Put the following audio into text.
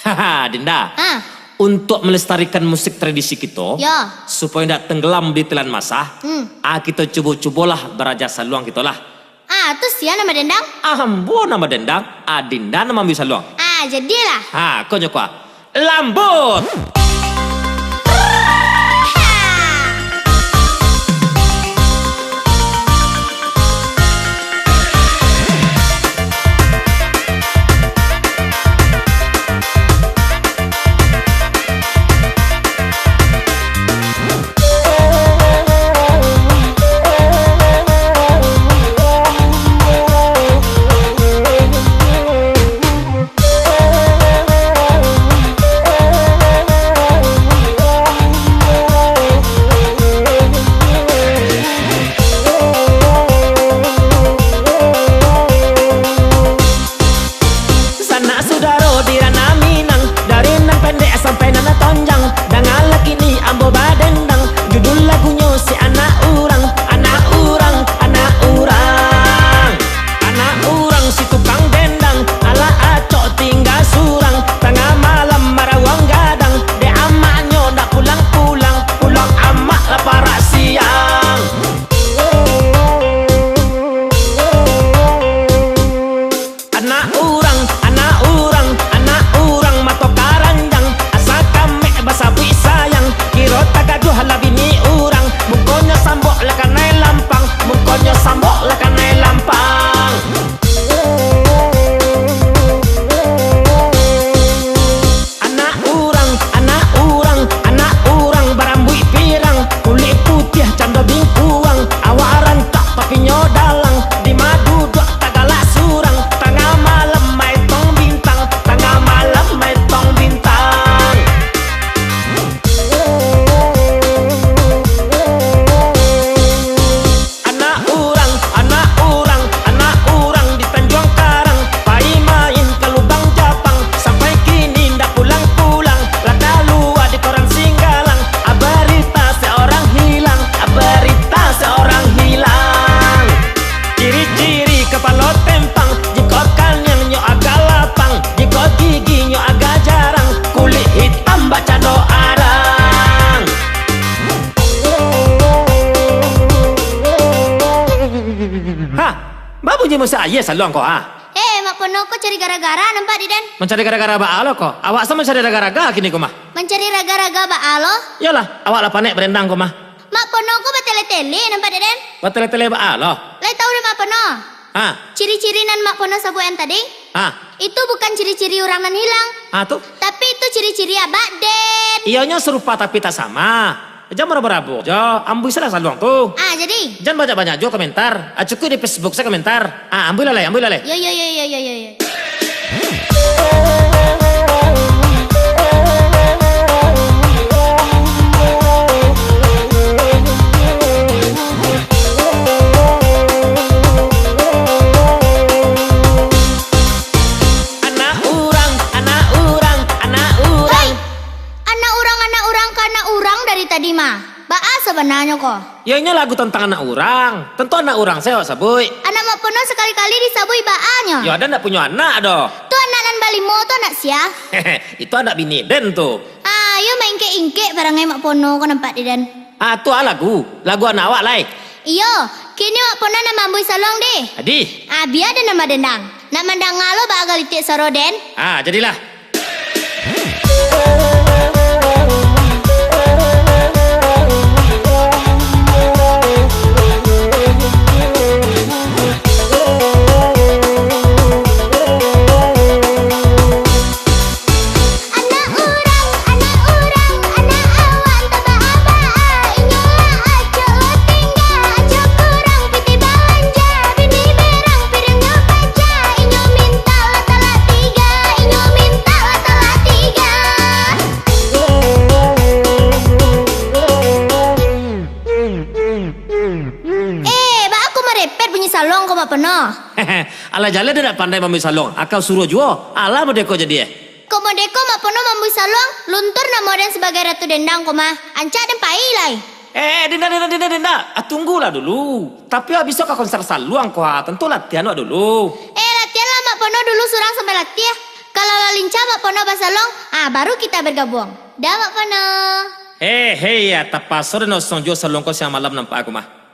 Haha, Dinda. Ah, Untuk melestarikan musik tradisi kita, ya. supaya tidak tenggelam di telan masa, kita coba-cobalah beraja saluang kita lah. Ah, tu sia nama dendang. Ambo nama dendang, Dinda nama ambil saluang. Ah, jadilah. Kau nyokwa. Lambut! Saya saluang kau Mak Pono kau cari gara-gara nampak di den. Mencari gara-gara baalo kau. Awak sama mencari gara-gara kini kau mah. Mencari raga-raga baalo. Yalah, awak lah panek berendang kau mah. Mak Pono kau betele-tele nampak di den. Betele-tele baalo. Lai tahu deh Mak Pono. Ciri-ciri nan Mak Pono sabuan tadi. Itu bukan ciri-ciri orang nan hilang. Tuh. Tapi itu ciri-ciri abak den. Iyanya serupa tapi tak sama. Jangan berabu-rabu. Ambil salah saluang tuh. Jadi. Jangan banyak-banyak jo komentar. Cukup di Facebook saya komentar. Ambil lah. Yo. Tadi mah, baa sebenarnya kok. Ya ini lagu tentang anak orang. Tentu anak orang saya sabui. Anak Mak Pono sekali-kali disabui baanya. Ya ada ndak punya anak doh. Tuh anak nan balimo tuh anak sia. Itu anak bini den tuh. Ayo main ingke barangnya Mak Pono kau nampak di den. Tuh lagu anak awak lai. Iyo, kini Mak Pono nama ambui salong deh. Adi. Biar ada nama dendang. Nama dendang ngalo bagal itik saroden. Jadilah. Salong kau Mak Pono. Ala jala dia tak pandai mambil salong. Akau suruh jual. Ala modeko jadi. Kau modeko Mak Pono mambil salong. Luntur nama dan sebagai ratu dendang kau mah. Ancak dan pai lai. Dinda. Tunggulah dulu. Tapi habis kau konser saluang kau. Tentu latihan dulu. Latihan lah Mak Pono dulu surang sampai latihan. Kalau lincah Mak Pono basalong, baru kita bergabung. Dah Mak Pono. Hei, ya tapasore no song jo salong ko siya malam nampak aku mah.